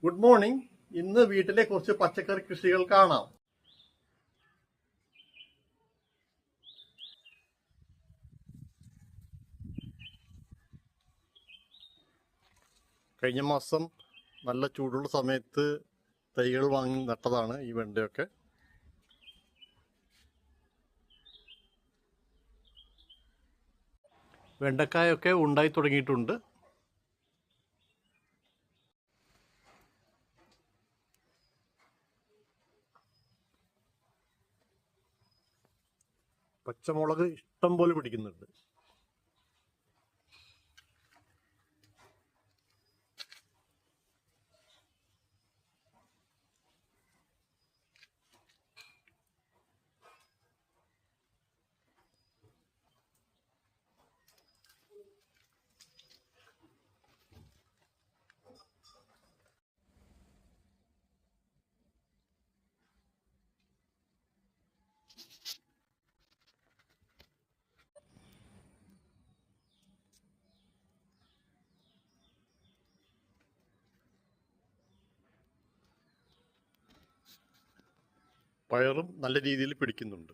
Good morning. ഇന്ന് വീട്ടിലെ കുറച്ച് പച്ചക്കറി കൃഷികൾ കാണാം. കഴിഞ്ഞ മാസം നല്ല ചൂടുള്ള സമയത്ത് തൈകൾ വാങ്ങി നട്ടതാണ് ഈ വെണ്ടയൊക്കെ. വെണ്ടക്കായൊക്കെ ഉണ്ടായി തുടങ്ങിയിട്ടുണ്ട്. പച്ചമുളക് ഇഷ്ടം പോലെ പിടിക്കുന്നുണ്ട്. പയറും നല്ല രീതിയിൽ പിടിക്കുന്നുണ്ട്.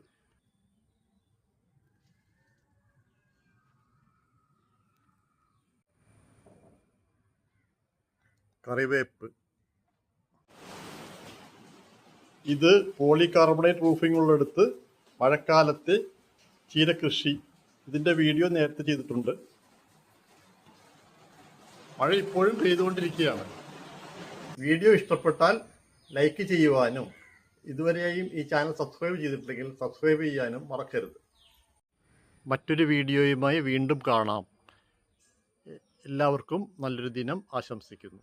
കറിവേപ്പ്. ഇത് പോളികാർബണേറ്റ് റൂഫിംഗ് ഉള്ളിടത്ത് മഴക്കാലത്തെ ചീരകൃഷി. ഇതിൻ്റെ വീഡിയോ നേരത്തെ ചെയ്തിട്ടുണ്ട്. മഴ ഇപ്പോഴും പെയ്തുകൊണ്ടിരിക്കുകയാണ്. വീഡിയോ ഇഷ്ടപ്പെട്ടാൽ ലൈക്ക് ചെയ്യുവാനും ഇതുവരെയും ഈ ചാനൽ സബ്സ്ക്രൈബ് ചെയ്തിട്ടില്ലെങ്കിൽ സബ്സ്ക്രൈബ് ചെയ്യാനും മറക്കരുത്. മറ്റൊരു വീഡിയോയുമായി വീണ്ടും കാണാം. എല്ലാവർക്കും നല്ലൊരു ദിനം ആശംസിക്കുന്നു.